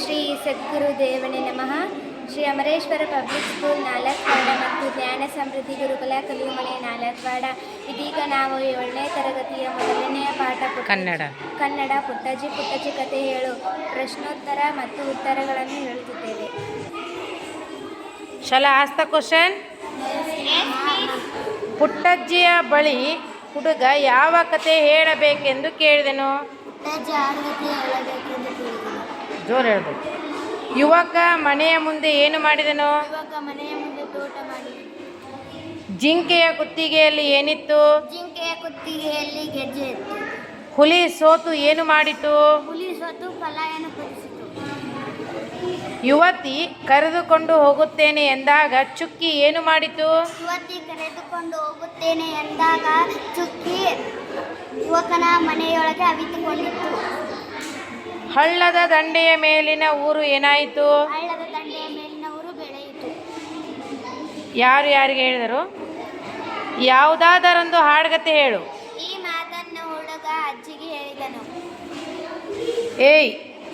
ಶ್ರೀ ಸದ್ಗುರುದೇವನೇ ನಮಃ. Shri Amareshwara public school ನಾಲತ್ವಾಡ ಮತ್ತು ಜ್ಞಾನ ಸಮೃದ್ಧಿ ಗುರುಕುಲ ಕಲಿಯುಮನೆ ನಾಲತ್ವಾಡ. ಇದೀಗ ನಾವು 7ನೇ ತರಗತಿಯ ಮೊದಲನೆಯ ಪಾಠ ಕನ್ನಡ ಪುಟ್ಟಜ್ಜಿ ಕತೆ ಹೇಳು ಪ್ರಶ್ನೋತ್ತರ ಮತ್ತು ಉತ್ತರಗಳನ್ನು ಹೇಳುತ್ತಿದ್ದೇವೆ. Shall I ask the question? ಪುಟ್ಟಜ್ಜಿಯ ಬಳಿ ಹುಡುಗ ಯಾವ ಕತೆ ಹೇಳಬೇಕೆಂದು ಕೇಳಿದನು. ಜೋರು ಹೇಳಬೇಕು. ಯುವಕ ಮನೆಯ ಮುಂದೆ ಏನು ಮಾಡಿದನು. ಜಿಂಕೆಯ ಕುತ್ತಿಗೆಯಲ್ಲಿ ಏನಿತ್ತು. ಜಿಂಕೆಯ ಕುತ್ತಿಗೆಯಲ್ಲಿ ಗೆಜ್ಜೆ ಇತ್ತು. ಹುಲಿ ಸೋತು ಏನು ಮಾಡಿತು. ಹುಲಿ ಸೋತು ಪಲಾಯನಪಡಿಸಿತು. ಯುವತಿ ಕರೆದುಕೊಂಡು ಹೋಗುತ್ತೇನೆ ಎಂದಾಗ ಚುಕ್ಕಿ ಏನು ಮಾಡಿತು. ಯುವತಿ ಕರೆದುಕೊಂಡು ಹೋಗುತ್ತೇನೆ ಎಂದಾಗ ಚುಕ್ಕಿ ಯುವಕನ ಮನೆಯೊಳಗೆ ಅವಿತುಕೊಂಡಿತ್ತು. ಹಳ್ಳದ ದಂಡೆಯ ಮೇಲಿನ ಊರು ಏನಾಯಿತು. ಹಳ್ಳದ ದಂಡೆಯ ಮೇಲಿನ ಊರು ಬೆಳೆಯಿತು. ಯಾರು ಯಾರಿಗೆ ಹೇಳಿದರು. ಯಾವುದಾದರೊಂದು ಹಾಡುಗತೆ ಹೇಳು. ಈ ಮಾತನ್ನು ಹುಡುಗ ಅಜ್ಜಿಗೆ ಹೇಳಿದನು. ಏಯ್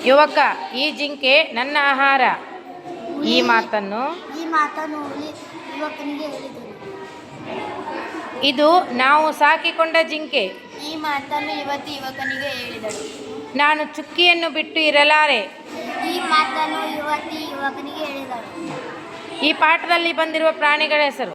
ಯುವಕ, ಈ ಜಿಂಕೆ ನನ್ನ ಆಹಾರ. ಈ ಮಾತನ್ನು ಹುಲಿ ಯುವಕನಿಗೆ ಹೇಳಿದನು. ಇದು ನಾವು ಸಾಕಿಕೊಂಡ ಜಿಂಕೆ. ಈ ಮಾತನ್ನು ಯುವತಿ ಯುವಕನಿಗೆ ಹೇಳಿದಳು. ನಾನು ಚುಕ್ಕಿಯನ್ನು ಬಿಟ್ಟು ಇರಲಾರೆ. ಈ ಮಾತನ್ನು ಯುವತಿ ಯುವಕನಿಗೆ ಹೇಳಿದಳು. ಈ ಪಾಠದಲ್ಲಿ ಬಂದಿರುವ ಪ್ರಾಣಿಗಳ ಹೆಸರು.